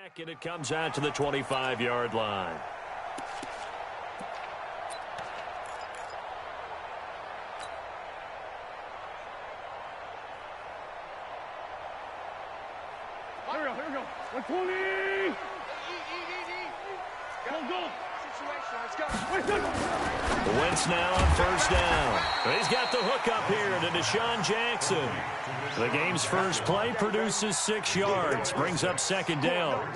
back, and it comes out to the 25-yard line. Here we go. 120. Go. Situation, let's go. Wentz now on first down. He's got the hook up here to Deshaun Jackson. The game's first play produces 6 yards, brings up second down.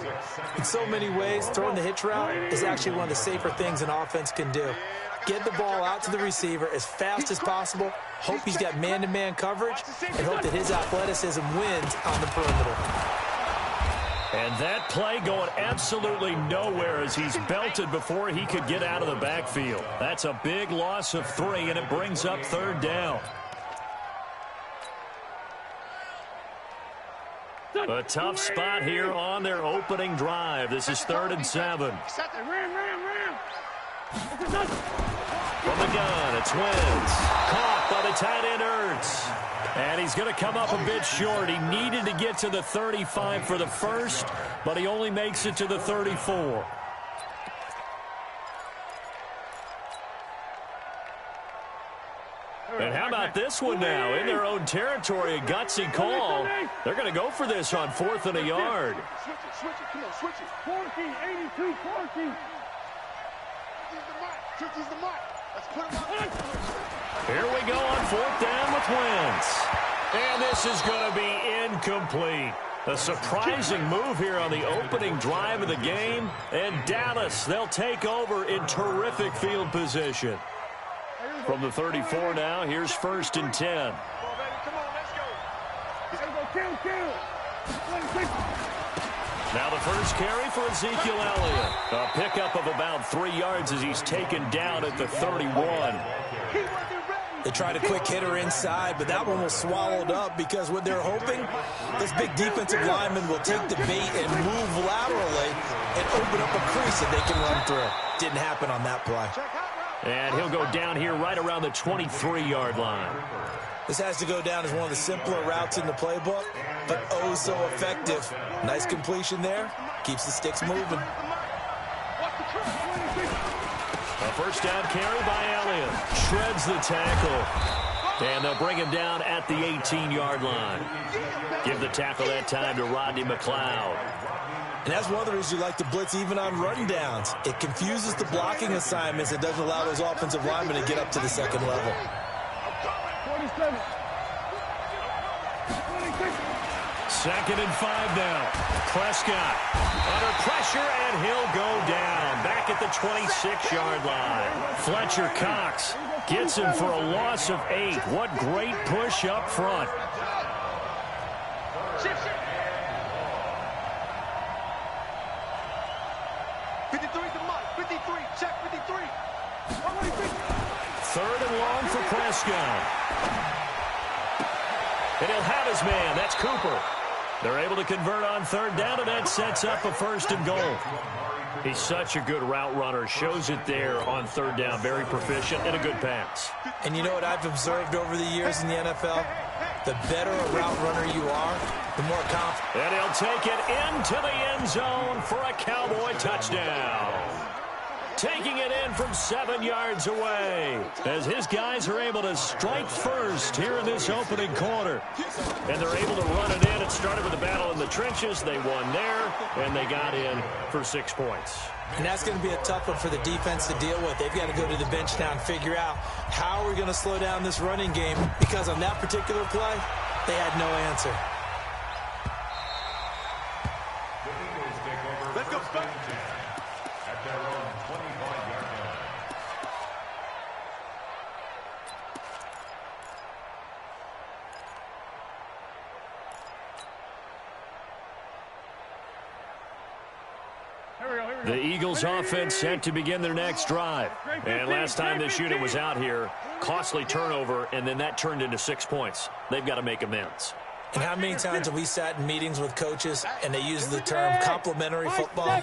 In so many ways, throwing the hitch route is actually one of the safer things an offense can do. Get the ball out to the receiver as fast as possible, hope he's got man-to-man coverage, and hope that his athleticism wins on the perimeter. And that play going absolutely nowhere as he's belted before he could get out of the backfield. That's a big loss of 3, and it brings up third down. A tough spot here on their opening drive. This is 3rd and 7. From the gun, it's Wentz. Caught by the tight end, Ertz. And he's going to come up a bit short. He needed to get to the 35 for the first, but he only makes it to the 34. And how about this one now? In their own territory, a gutsy call. They're going to go for this on 4th and a yard. Switch it. Come on, switch it. 14, 82, 14. He's the mark. Let's put him on. Here we go on 4th down with Wentz. And this is going to be incomplete. A surprising move here on the opening drive of the game. And Dallas, they'll take over in terrific field position. From the 34 now, here's 1st and 10. Come on, let's go. Kill. Now the first carry for Ezekiel Elliott. A pickup of about 3 yards as he's taken down at the 31. They tried a quick hitter inside, but that one was swallowed up because what they're hoping, this big defensive lineman will take the bait and move laterally and open up a crease that they can run through. Didn't happen on that play. And he'll go down here right around the 23-yard line. This has to go down as one of the simpler routes in the playbook, but oh so effective. Nice completion there. Keeps the sticks moving. A first down carry by Elliott. Shreds the tackle. And they'll bring him down at the 18-yard line. Give the tackle that time to Rodney McLeod. And that's one of the reasons you like to blitz even on run downs. It confuses the blocking assignments. It doesn't allow those offensive linemen to get up to the second level. 27. 2nd and 5 now. Prescott under pressure, and he'll go down back at the 26-yard line. Fletcher Cox gets him for a loss of 8. What great push up front. Third and long for Prescott. And he'll have his man. That's Cooper. They're able to convert on 3rd down, and that sets up a 1st and goal. He's such a good route runner. Shows it there on 3rd down. Very proficient and a good pass. And you know what I've observed over the years in the NFL? The better a route runner you are, the more confident. And he'll take it into the end zone for a Cowboy touchdown. Taking it in from 7 yards away as his guys are able to strike first here in this opening quarter. And they're able to run it in. It started with a battle in the trenches. They won there, and they got in for 6 points. And that's going to be a tough one for the defense to deal with. They've got to go to the bench now and figure out how we're going to slow down this running game, because on that particular play, they had no answer. Let's go. The Eagles offense set to begin their next drive. And last time this unit was out here, costly turnover, and then that turned into 6 points. They've got to make amends. And how many times have we sat in meetings with coaches and they use the term complementary football?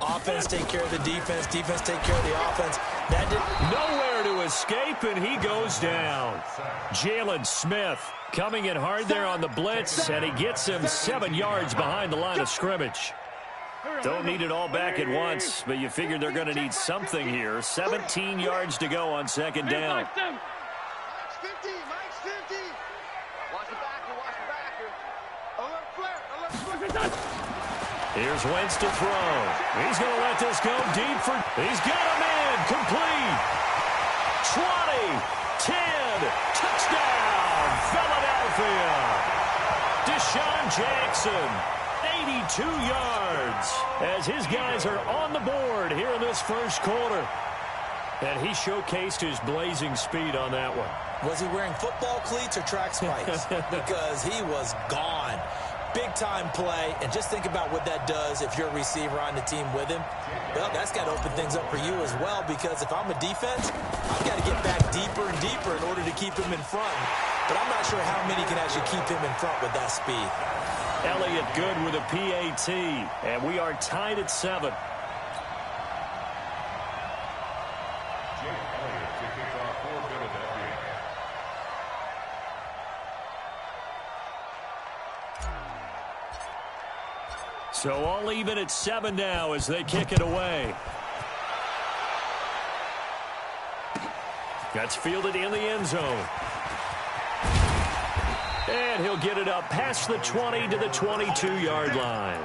Offense take care of the defense, defense take care of the offense. That did nowhere to escape, and he goes down. Jalen Smith coming in hard there on the blitz, and he gets him 7 yards behind the line of scrimmage. Don't need it all back at once, but you figure they're going to need something here. 17 yards to go on second down. Mike's 50. Mike's 50. Watch the backer. Alert flare. Here's Wentz to throw. He's going to let this go deep for... He's got him in. Complete. 20. 10. Touchdown. Philadelphia. Deshaun Jackson. 82 yards as his guys are on the board here in this first quarter. And he showcased his blazing speed on that one. Was he wearing football cleats or track spikes? Because he was gone. Big-time play, and just think about what that does if you're a receiver on the team with him. Well, that's got to open things up for you as well, because if I'm a defense, I've got to get back deeper and deeper in order to keep him in front. But I'm not sure how many can actually keep him in front with that speed. Elliott good with a PAT, and we are tied at 7. So all even at 7 now as they kick it away. That's fielded in the end zone. And he'll get it up past the 20 to the 22-yard line.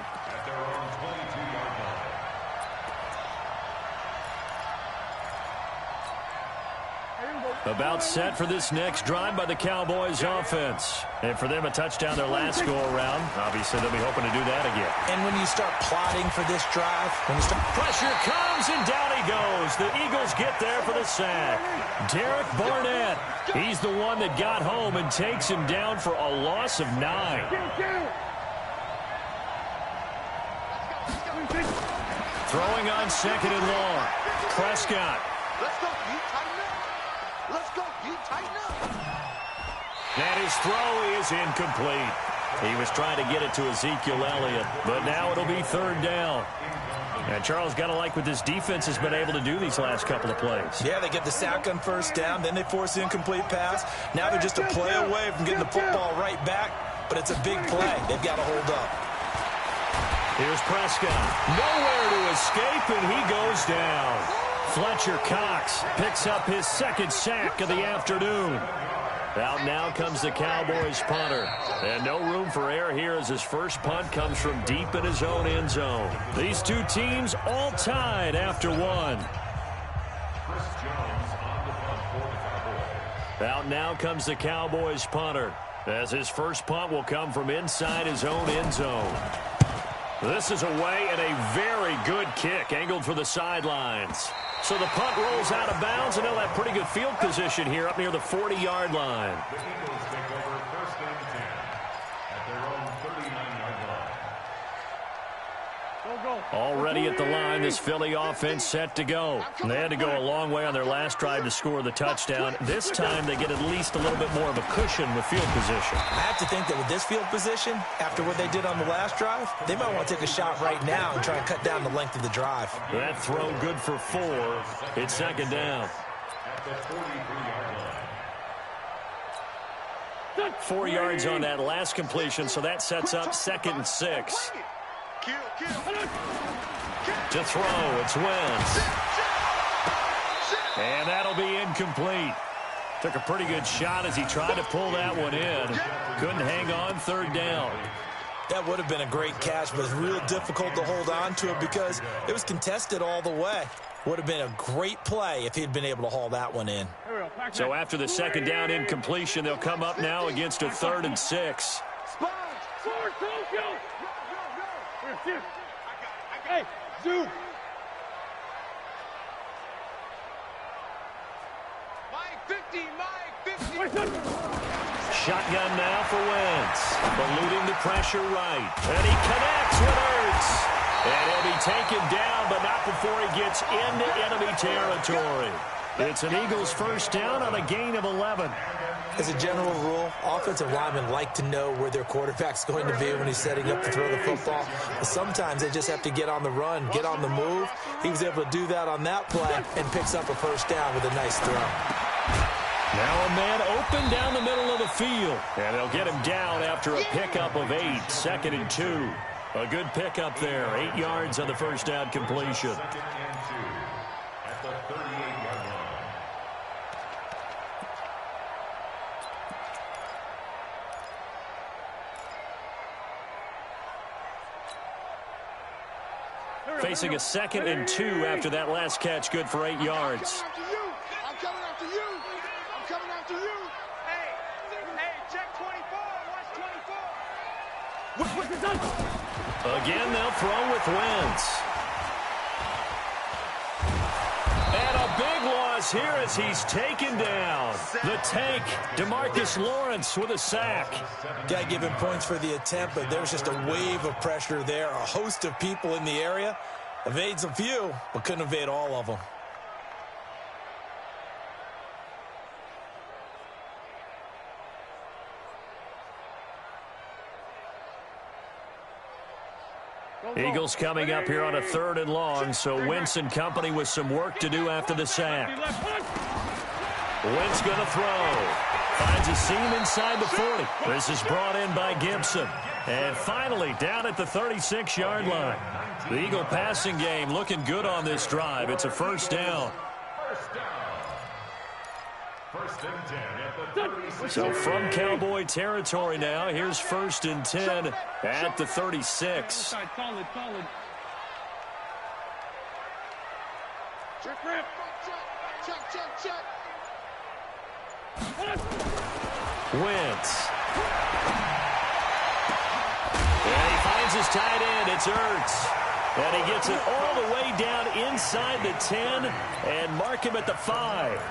About set for this next drive by the Cowboys offense. And for them, a touchdown their last go-around. Obviously, they'll be hoping to do that again. And when you start plotting for this drive, pressure comes, and down he goes. The Eagles get there for the sack. Derek Barnett, he's the one that got home and takes him down for a loss of 9. Throwing on second and long. Prescott. Let's go, Pete. Tighten up. Let's go, Pete. Tighten up. And his throw is incomplete. He was trying to get it to Ezekiel Elliott, but now it'll be third down. And Charles, got to like what this defense has been able to do these last couple of plays. Yeah, they get the sack on first down, then they force the incomplete pass. Now they're just a play away from getting the football right back, but it's a big play. They've got to hold up. Here's Prescott. Nowhere to escape, and he goes down. Fletcher Cox picks up his second sack of the afternoon. Out now comes the Cowboys punter. And no room for error here as his first punt comes from deep in his own end zone. These two teams all tied after one. Out now comes the Cowboys punter as his first punt will come from inside his own end zone. This is away and a very good kick angled for the sidelines. So the punt rolls out of bounds, and they'll have pretty good field position here up near the 40-yard line. The Eagles take over first and 10 at their own 39-yard line. Already at the line, this Philly offense set to go. And they had to go a long way on their last drive to score the touchdown. This time they get at least a little bit more of a cushion with field position. I have to think that with this field position, after what they did on the last drive, they might want to take a shot right now and try and cut down the length of the drive. That throw good for 4. It's second down. At the 43-yard line. 4 yards on that last completion, so that sets up second and 6. To throw, it's Wentz. And that'll be incomplete. Took a pretty good shot as he tried to pull that one in. Couldn't hang on, third down. That would have been a great catch, but it's real difficult to hold on to it because it was contested all the way. Would have been a great play if he'd been able to haul that one in. So after the second down incompletion, they'll come up now against a 3rd and 6. Hey, Zoo. Mike 50. Shotgun now for Wentz. Eluding the pressure right. And he connects with Ertz. And he'll be taken down, but not before he gets into enemy territory. It's an Eagles first down on a gain of 11. As a general rule, offensive linemen like to know where their quarterback's going to be when he's setting up to throw the football. But sometimes they just have to get on the run, get on the move. He was able to do that on that play and picks up a first down with a nice throw. Now a man open down the middle of the field. And they'll get him down after a pickup of 8, 2nd and 2. A good pickup there. 8 yards on the first down completion. 2nd and 2 at the 38-yard line. Facing a 2nd and 2 after that last catch, good for 8 yards. I'm coming after you. I'm coming after you. Hey, check 24. Watch 24. Again, they'll throw with Wentz. And a big loss here as he's taken down. The tank, DeMarcus Lawrence with a sack. Got to give him points for the attempt, but there's just a wave of pressure there. A host of people in the area. Evades a few, but couldn't evade all of them. Eagles coming up here on a 3rd and long, so Wentz and company with some work to do after the sack. Wentz going to throw. Finds a seam inside the 40. This is brought in by Gibson. And finally, down at the 36-yard line. The Eagle passing game looking good on this drive. It's a first down. First and 10 at the 36. So from Cowboy territory now, here's 1st and 10 at the 36. Solid. Check. Wentz. And he finds his tight end. It's Ertz. And he gets it all the way down inside the 10 and mark him at the 5.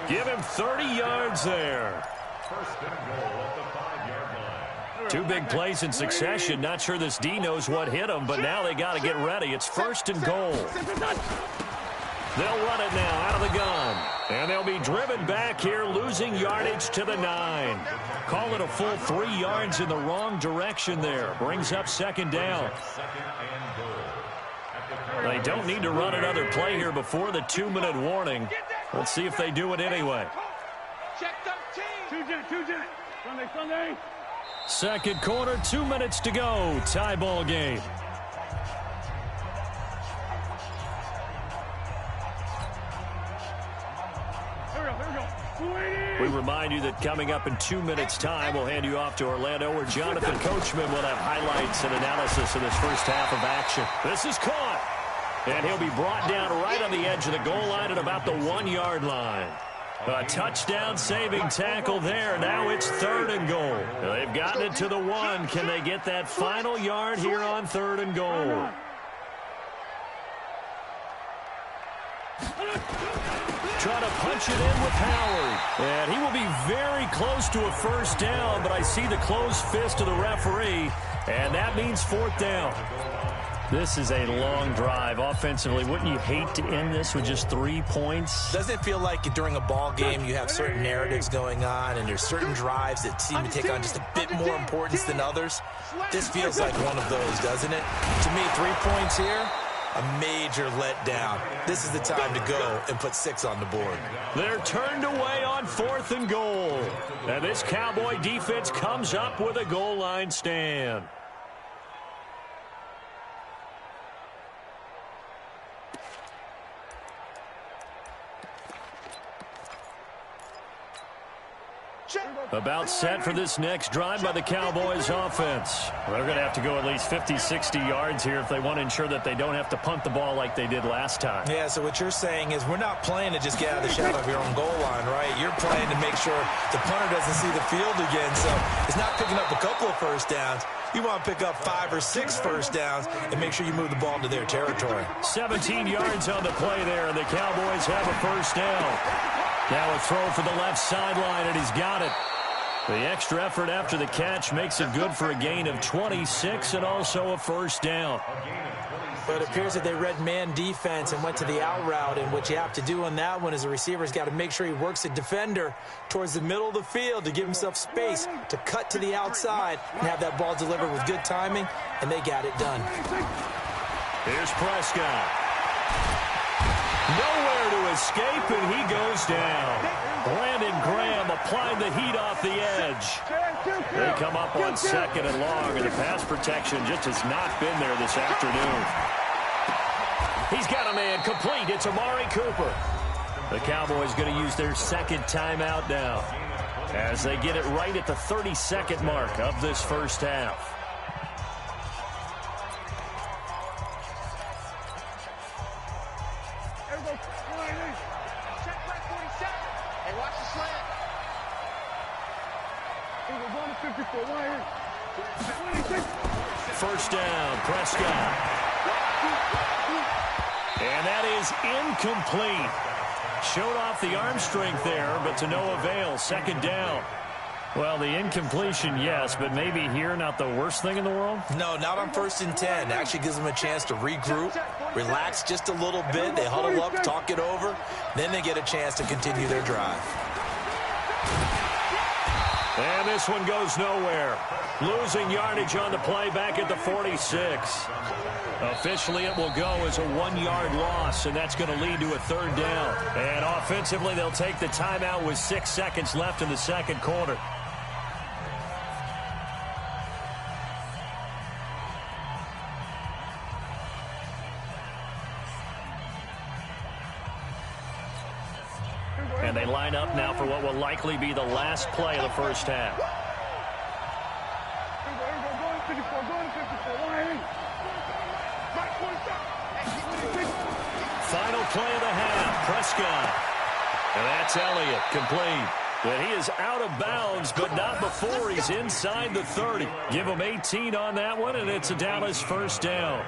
Give him 30 yards there. First and goal at the 5-yard line. 2 big plays in succession. Not sure this D knows what hit him, but now they got to get ready. It's 1st and goal. They'll run it now out of the gun. And they'll be driven back here, losing yardage to the 9. Call it a full 3 yards in the wrong direction there. Brings up 2nd down. They don't need to run another play here before the 2-minute warning. Let's see if they do it anyway. Check 13. Two jet. Sunday. 2nd quarter, 2 minutes to go. Tie ball game. We remind you that coming up in 2 minutes' time, we'll hand you off to Orlando, where Jonathan Coachman will have highlights and analysis of this first half of action. This is caught. And he'll be brought down right on the edge of the goal line at about the 1-yard line. A touchdown-saving tackle there. Now it's 3rd and goal. They've gotten it to the 1. Can they get that final yard here on 3rd and goal? Trying to punch it in with Howard. And he will be very close to a first down, but I see the closed fist of the referee, and that means 4th down. This is a long drive offensively. Wouldn't you hate to end this with just 3 points? Doesn't it feel like during a ball game you have certain narratives going on and there's certain drives that seem to take on just a bit more importance than others? This feels like one of those, doesn't it? To me, 3 points here, a major letdown. This is the time to go and put 6 on the board. They're turned away on 4th and goal. And this Cowboy defense comes up with a goal line stand. About set for this next drive by the Cowboys offense. They're going to have to go at least 50, 60 yards here if they want to ensure that they don't have to punt the ball like they did last time. Yeah, so what you're saying is we're not playing to just get out of the shadow of your own goal line, right? You're playing to make sure the punter doesn't see the field again. So it's not picking up a couple of first downs. You want to pick up 5 or 6 first downs and make sure you move the ball into their territory. 17 yards on the play there, and the Cowboys have a first down. Now a throw for the left sideline, and he's got it. The extra effort after the catch makes it good for a gain of 26 and also a first down. But it appears that they read man defense and went to the out route, and what you have to do on that one is the receiver's got to make sure he works the defender towards the middle of the field to give himself space to cut to the outside and have that ball delivered with good timing, and they got it done. Here's Prescott. Nowhere to escape, and he goes down. Brandon Graham applying the heat off the edge. They come up on 2nd and long, and the pass protection just has not been there this afternoon. He's got a man complete. It's Amari Cooper. The Cowboys going to use their 2nd timeout now as they get it right at the 32nd mark of this first half. First down, Prescott. And that is incomplete. Showed off the arm strength there, but to no avail. 2nd down. Well, the incompletion, yes, but maybe here not the worst thing in the world? No, not on 1st and 10. Actually gives them a chance to regroup, relax just a little bit. They huddle up, talk it over. Then they get a chance to continue their drive. And this one goes nowhere. Losing yardage on the play back at the 46. Officially, it will go as a 1-yard loss, and that's going to lead to a 3rd down. And offensively, they'll take the timeout with 6 seconds left in the 2nd quarter. And they line up now for what will likely be the last play of the first half. Final play of the half, Prescott. And that's Elliott, complete. But he is out of bounds, but not before he's inside the 30. Give him 18 on that one, and it's a Dallas first down.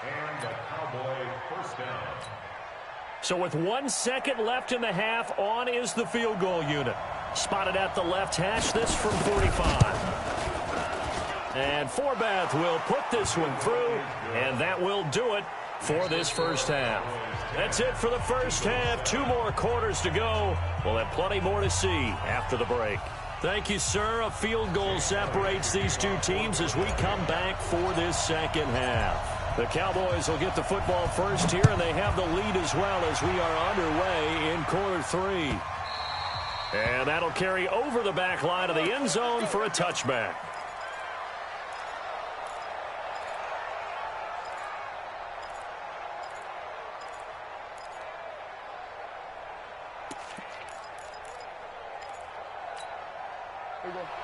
And a Cowboy first down. So with 1 second left in the half, on is the field goal unit. Spotted at the left hash, this from 45. And Forbath will put this one through, and that will do it for this first half. That's it for the first half. 2 more quarters to go. We'll have plenty more to see after the break. Thank you, sir. A field goal separates these two teams as we come back for this second half. The Cowboys will get the football first here, and they have the lead as well as we are underway in quarter 3. And that'll carry over the back line of the end zone for a touchback.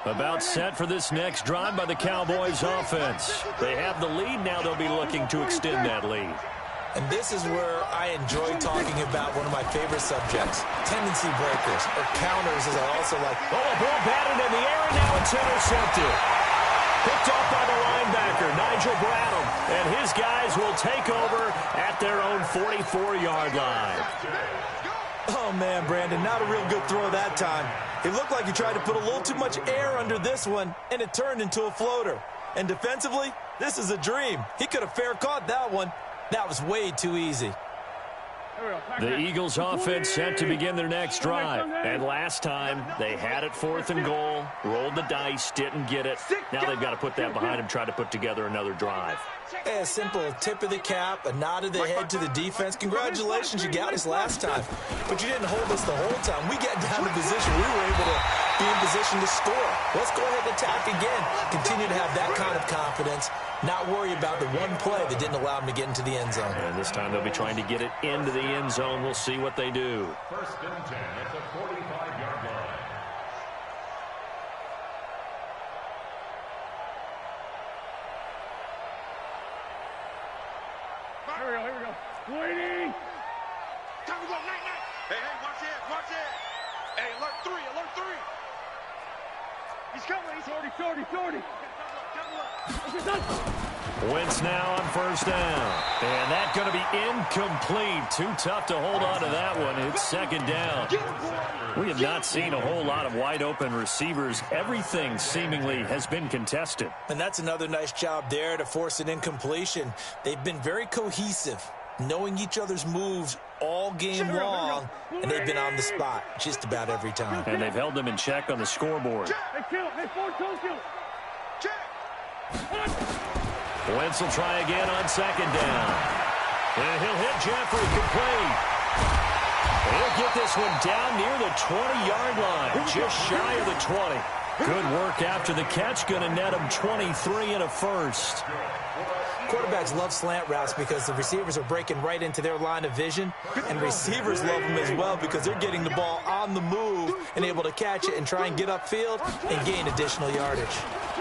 About set for this next drive by the Cowboys offense. They have the lead. Now they'll be looking to extend that lead. And this is where I enjoy talking about one of my favorite subjects, tendency breakers, or counters, as I also like. Oh, a ball batted in the air, and now it's intercepted. Picked up by the linebacker, Nigel Bradham, and his guys will take over at their own 44-yard line. Oh, man, Brandon, not a real good throw that time. It looked like he tried to put a little too much air under this one, and it turned into a floater. And defensively, this is a dream. He could have fair caught that one. That was way too easy. The Eagles offense set to begin their next drive. And last time, they had it 4th and goal, rolled the dice, didn't get it. Now they've got to put that behind them, try to put together another drive. A simple tip of the cap, a nod of the head to the defense. Congratulations, you got us last time. But you didn't hold us the whole time. We got down to position. We were able to be in position to score. Let's go ahead and attack again. Continue to have that kind of confidence. Not worry about the one play that didn't allow them to get into the end zone. And this time they'll be trying to get it into the end zone. We'll see what they do. 1st and 10 at the 45-yard line. Here we go. Waiting. Time to go, night. Hey, watch it. Hey, alert 3. He's coming. He's 40. Wentz now on 1st down. And that's going to be incomplete. Too tough to hold on to that one. It's 2nd down. We have not seen a whole lot of wide open receivers. Everything seemingly has been contested. And that's another nice job there to force an incompletion. They've been very cohesive, knowing each other's moves all game long, and they've been on the spot just about every time. And they've held them in check on the scoreboard. Hey, kill. Hey, 4, kill. Wentz will try again on 2nd down. And he'll hit Jeffrey complete. He'll get this one down near the 20-yard line, just shy of the 20. Good work after the catch, going to net him 23 and a first. Quarterbacks love slant routes because the receivers are breaking right into their line of vision, and receivers love them as well because they're getting the ball on the move and able to catch it and try and get upfield and gain additional yardage.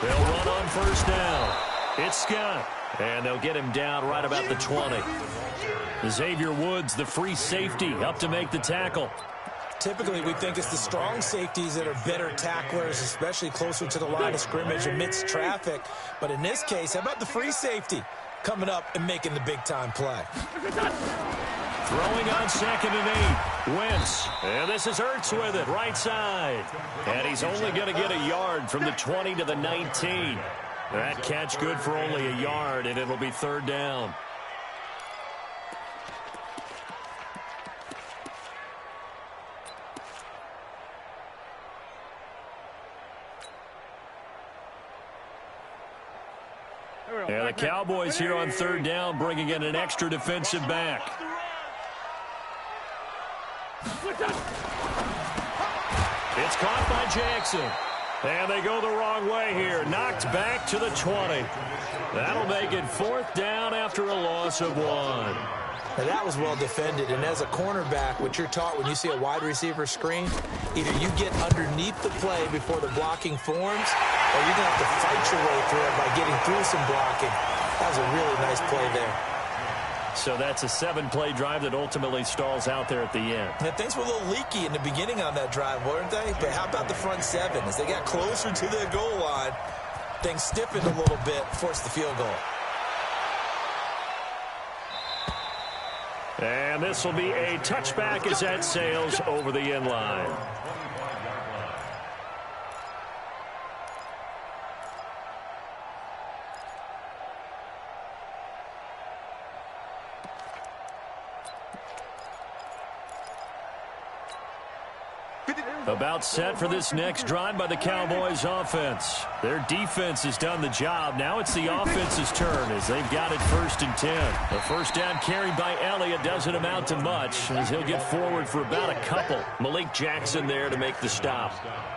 They'll run on first down. It's Scott, and they'll get him down right about the 20. Xavier Woods, the free safety, up to make the tackle. Typically, we think it's the strong safeties that are better tacklers, especially closer to the line of scrimmage amidst traffic. But in this case, how about the free safety coming up and making the big-time play? Throwing on 2nd and 8. Wentz. And this is Ertz with it, right side. And he's only going to get a yard from the 20 to the 19. That catch good for only a yard, and it'll be 3rd down. And the Cowboys here on 3rd down, bringing in an extra defensive back. It's caught by Jackson. And they go the wrong way here. Knocked back to the 20. That'll make it 4th down after a loss of 1. Now that was well defended, and as a cornerback, what you're taught when you see a wide receiver screen, either you get underneath the play before the blocking forms, or you're going to have to fight your way through it by getting through some blocking. That was a really nice play there. So that's a 7-play drive that ultimately stalls out there at the end. And things were a little leaky in the beginning on that drive, weren't they? But how about the front 7? As they got closer to their goal line, things stiffened a little bit, forced the field goal. And this will be a touchback as that sails over the end line. About set for this next drive by the Cowboys offense. Their defense has done the job. Now it's the offense's turn as they've got it 1st and 10. The first down carried by Elliott doesn't amount to much as he'll get forward for about a couple. Malik Jackson there to make the stop.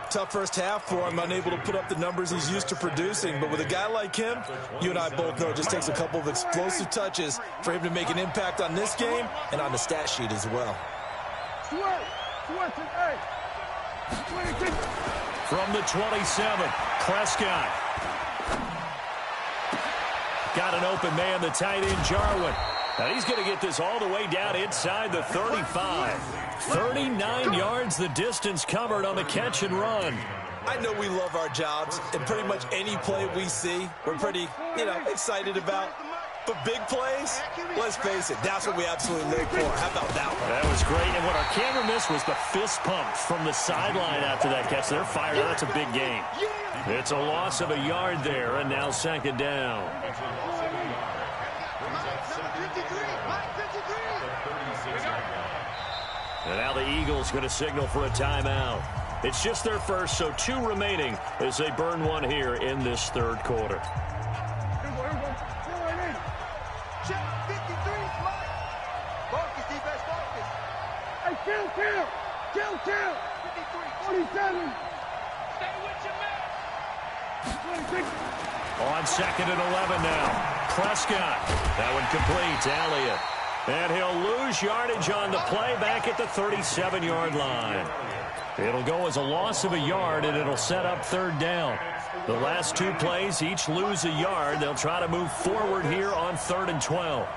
Tough first half for him, unable to put up the numbers he's used to producing. But with a guy like him, you and I both know it just takes a couple of explosive touches for him to make an impact on this game and on the stat sheet as well. From the 27, Prescott. Got an open man, the tight end, Jarwin. Now he's going to get this all the way down inside the 35. 39 yards the distance covered on the catch and run. I know we love our jobs, and pretty much any play we see, we're pretty, excited about. But big plays, let's face it, that's what we absolutely live for. How about that one? That was great. And what our camera missed was the fist pump from the sideline after that catch. They're fired up. That's a big game. It's a loss of a yard there, and now 2nd down. And now the Eagles going to signal for a timeout. It's just their first, so 2 remaining as they burn one here in this 3rd quarter. Kill. 47. Stay with your man. On 2nd and 11 now. Prescott. That one complete to Elliott. And he'll lose yardage on the play back at the 37-yard line. It'll go as a loss of a yard, and it'll set up 3rd down. The last 2 plays each lose a yard. They'll try to move forward here on 3rd and 12.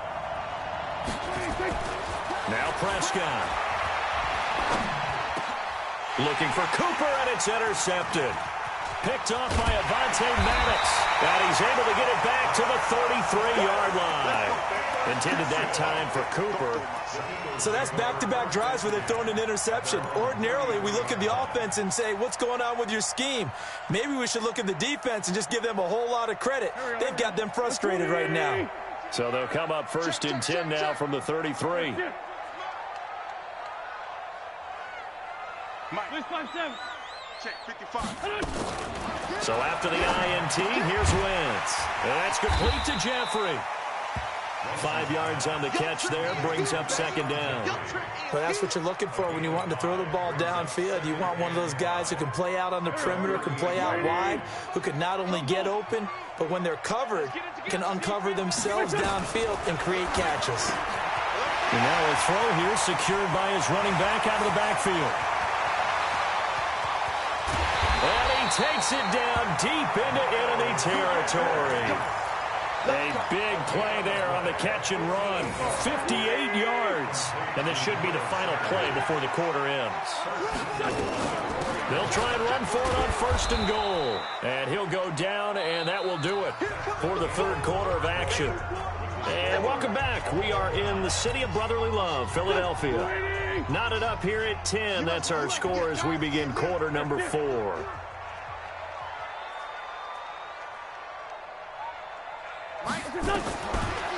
Now Prescott. Looking for Cooper, and it's intercepted. Picked off by Avonte Maddox. And he's able to get it back to the 33-yard line. Intended that time for Cooper. So that's back-to-back drives where they've thrown an interception. Ordinarily, we look at the offense and say, what's going on with your scheme? Maybe we should look at the defense and just give them a whole lot of credit. They've got them frustrated right now. So they'll come up 1st and 10 now from the 33. So after the INT, here's Wentz. And that's complete to Jeffrey. 5 yards on the catch there, brings up second down. Well, that's what you're looking for when you want to throw the ball downfield. You want one of those guys who can play out on the perimeter, can play out wide, who can not only get open, but when they're covered, can uncover themselves downfield and create catches. And now a throw here secured by his running back out of the backfield. And he takes it down deep into enemy territory. A big play there on the catch and run. 58 yards. And this should be the final play before the quarter ends. They'll try and run for it on 1st and goal. And he'll go down, and that will do it for the third quarter of action. And welcome back. We are in the city of brotherly love, Philadelphia. Knotted up here at 10. That's our score as we begin quarter number 4.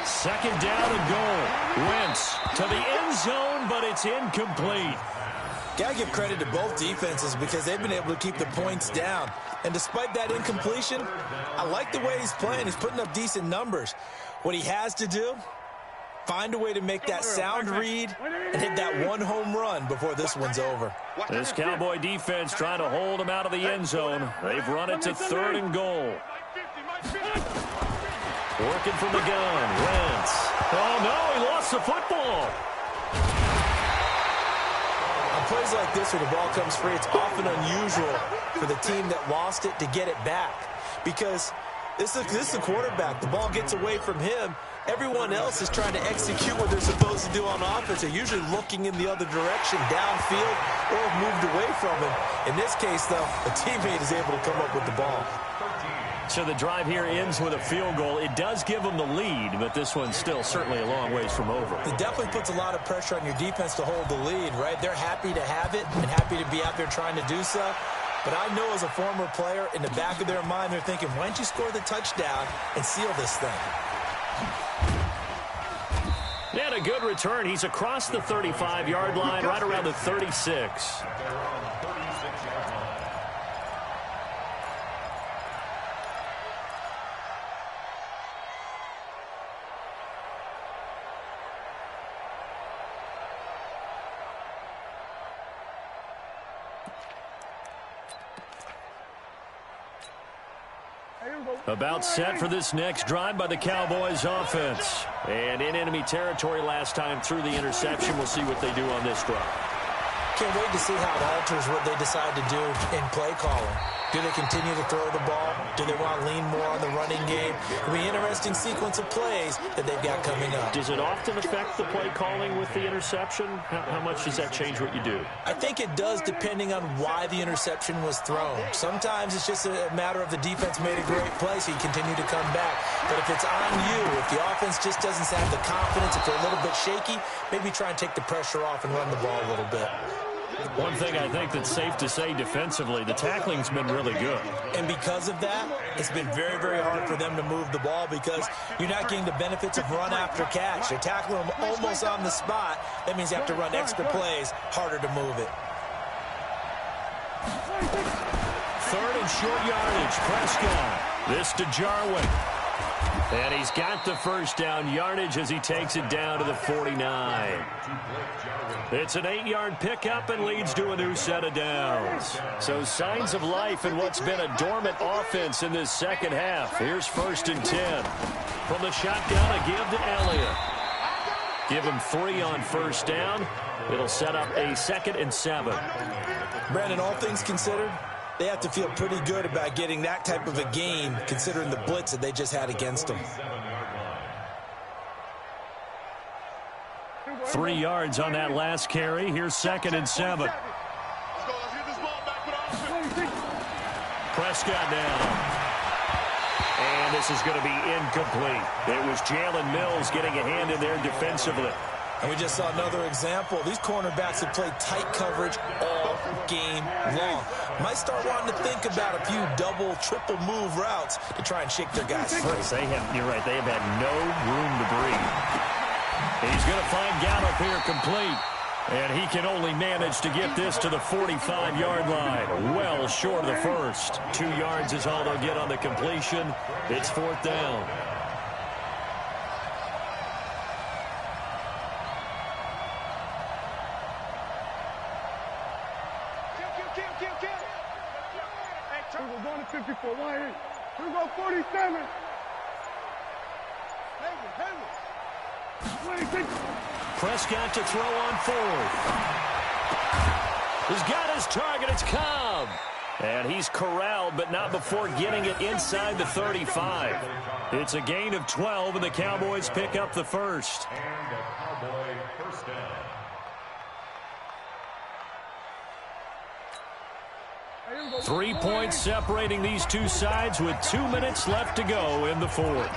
Second down and goal. Wentz to the end zone, but it's incomplete. Got to give credit to both defenses because they've been able to keep the points down. And despite that incompletion, I like the way he's playing. He's putting up decent numbers. What he has to do, find a way to make that sound read and hit that one home run before this one's over. This Cowboy defense trying to hold him out of the end zone. They've run it to 3rd and goal. Working from the gun, Wentz. Oh, no, he lost the football. On plays like this where the ball comes free, it's often unusual for the team that lost it to get it back. Because this is the quarterback. The ball gets away from him. Everyone else is trying to execute what they're supposed to do on offense. They're usually looking in the other direction, downfield, or have moved away from him. In this case, though, a teammate is able to come up with the ball. So the drive here ends with a field goal. It does give them the lead, but this one's still certainly a long ways from over. It definitely puts a lot of pressure on your defense to hold the lead, right? They're happy to have it and happy to be out there trying to do so. But I know as a former player, in the back of their mind, they're thinking, why don't you score the touchdown and seal this thing? And a good return. He's across the 35-yard line, right around the 36. About set for this next drive by the Cowboys offense. And in enemy territory last time through the interception. We'll see what they do on this drive. Can't wait to see how it alters what they decide to do in play calling. Do they continue to throw the ball? Do they want to lean more on the running game? It'll be an interesting sequence of plays that they've got coming up. Does it often affect the play calling with the interception? How much does that change what you do? I think it does depending on why the interception was thrown. Sometimes it's just a matter of the defense made a great play, so you continue to come back. But if it's on you, if the offense just doesn't have the confidence, if they're a little bit shaky, maybe try and take the pressure off and run the ball a little bit. One thing I think that's safe to say defensively, the tackling's been really good. And because of that, it's been very, very hard for them to move the ball because you're not getting the benefits of run after catch. They're tackling them almost on the spot. That means you have to run extra plays, harder to move it. 3rd and short yardage, Prescott. This to Jarwin. And he's got the first down yardage as he takes it down to the 49. It's an 8-yard pickup and leads to a new set of downs. So signs of life in what's been a dormant offense in this second half. Here's 1st and 10. From the shotgun, a give to Elliott. Give him 3 on 1st down. It'll set up a 2nd and 7. Brandon, all things considered, they have to feel pretty good about getting that type of a game considering the blitz that they just had against them. 3 yards on that last carry. Here's 2nd and 7. Prescott down. And this is going to be incomplete. It was Jalen Mills getting a hand in there defensively. And we just saw another example. These cornerbacks have played tight coverage all game long. Might start wanting to think about a few double, triple move routes to try and shake their guys free. You're right, they have had no room to breathe. He's going to find Gallup here complete. And he can only manage to get this to the 45-yard line. Well short of the first. 2 yards is all they'll get on the completion. It's 4th down. we're going to 54. Why ain't? Here we go, 47. Prescott to throw on fourth. He's got his target. It's Cobb. And he's corralled, but not before getting it inside the 35. It's a gain of 12, and the Cowboys pick up the first. And a Cowboy first down. 3 points separating these two sides with 2 minutes left to go in the fourth.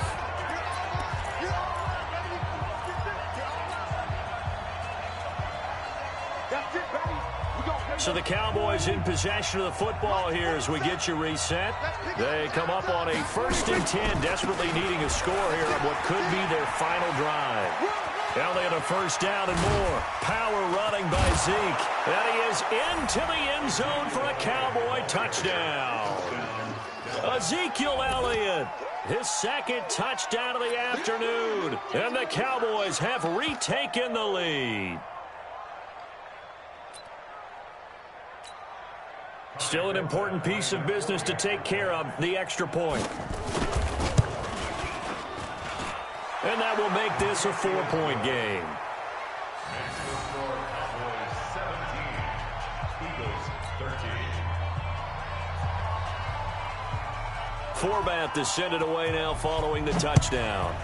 So the Cowboys in possession of the football here as we get you reset. They come up on a 1st and 10, desperately needing a score here on what could be their final drive. Now they have a first down and more. Power running by Zeke. And he is into the end zone for a Cowboy touchdown. Ezekiel Elliott, his 2nd touchdown of the afternoon. And the Cowboys have retaken the lead. Still an important piece of business to take care of, the extra point. And that will make this a 4-point game. Next score, Cowboys 17, Eagles 13. Forbath to send it away now following the touchdown.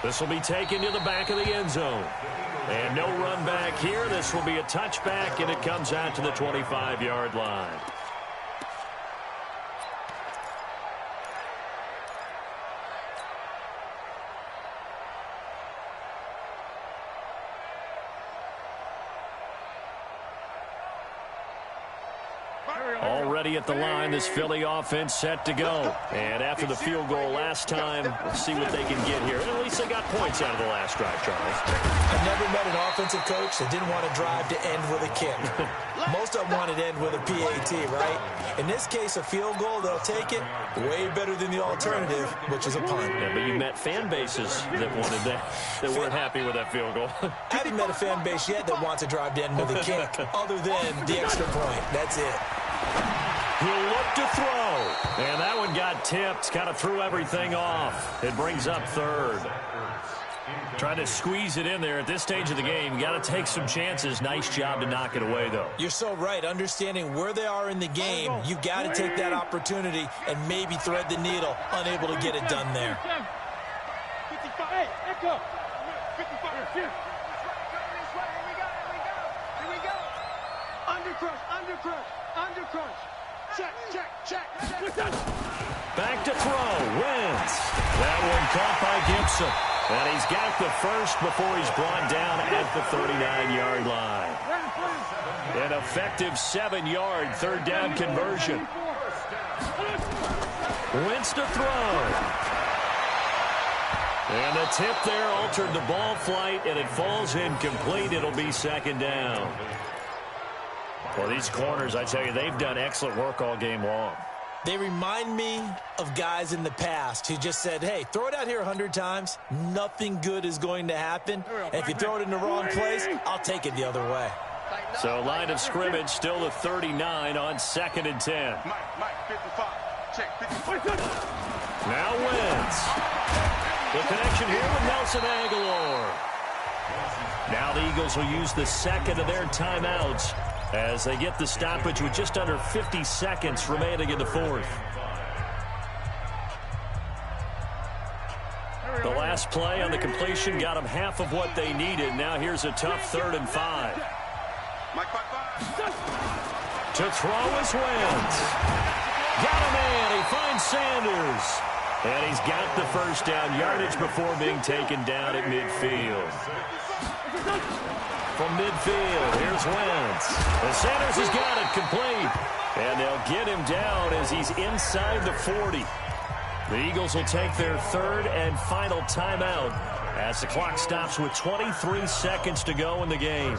This will be taken to the back of the end zone. And no run back here. This will be a touchback, and it comes out to the 25-yard line. Already at the line, this Philly offense set to go. And after the field goal last time, let's see what they can get here. And at least they got points out of the last drive, Charles. I've never met an offensive coach that didn't want to drive to end with a kick. Most of them wanted to end with a PAT, right? In this case, a field goal, they'll take it way better than the alternative, which is a punt. Yeah, but you met fan bases that wanted that weren't happy with that field goal. I haven't met a fan base yet that wants a drive to end with a kick, other than the extra point. That's it. He'll look to throw. And that one got tipped. Kind of threw everything off. It brings up 3rd. Trying to squeeze it in there at this stage of the game. You got to take some chances. Nice job to knock it away, though. You're so right. Understanding where they are in the game, you've got to take that opportunity and maybe thread the needle. Unable to get it done there. 55. Hey, echo. 55. Here we go. Undercrush. Check. Back to throw. Wentz. That one caught by Gibson. And he's got the first before he's brought down at the 39-yard line. An effective 7-yard 3rd down conversion. Wentz to throw. And the tip there altered the ball flight, and it falls incomplete. It'll be 2nd down. Well, these corners, I tell you, they've done excellent work all game long. They remind me of guys in the past who just said, hey, throw it out here 100 times. Nothing good is going to happen. And if you throw it in the wrong place, I'll take it the other way. So line of scrimmage still the 39 on 2nd and 10. Mike, 55. Check, 55. Now Wentz. The connection here with Nelson Aguilar. Now the Eagles will use the 2nd of their timeouts as they get the stoppage with just under 50 seconds remaining in the 4th. The last play on the completion got them half of what they needed. Now here's a tough 3rd and 5. To throw is Wentz. Got a man. He finds Sanders. And he's got the first down yardage before being taken down at midfield. From midfield, here's Wentz. And Sanders has got it complete. And they'll get him down as he's inside the 40. The Eagles will take their 3rd and final timeout as the clock stops with 23 seconds to go in the game.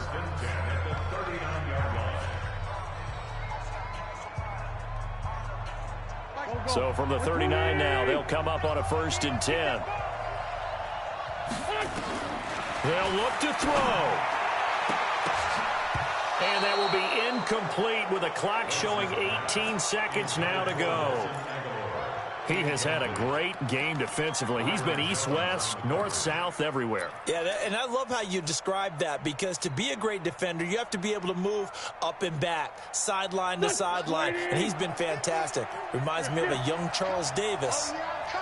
So from the 39 now, they'll come up on a 1st and 10. They'll look to throw. And that will be incomplete with the clock showing 18 seconds now to go. He has had a great game defensively. He's been east-west, north-south, everywhere. Yeah, and I love how you describe that, because to be a great defender, you have to be able to move up and back, sideline to sideline, and he's been fantastic. Reminds me of a young Charles Davis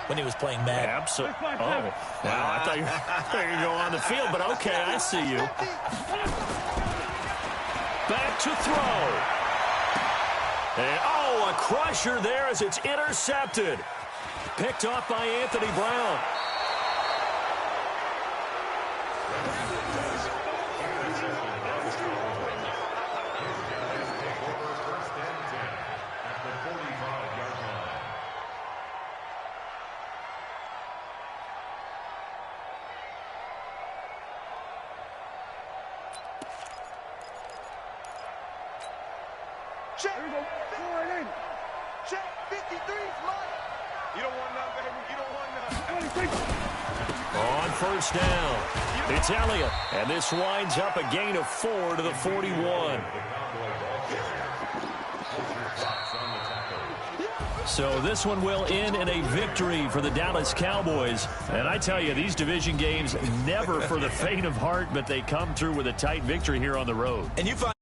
when he was playing Madden. Absolutely. Oh, wow. I thought you were going to go on the field, but okay, I see you. Back to throw. And, oh, a crusher there as it's intercepted. Picked off by Anthony Brown. Check. Here we go. Check. 53's mine. You don't want none, baby. You don't want none. On first down, it's Elliott. And this winds up a gain of 4 to the 41. So this one will end in a victory for the Dallas Cowboys. And I tell you, these division games never for the faint of heart, but they come through with a tight victory here on the road. And you find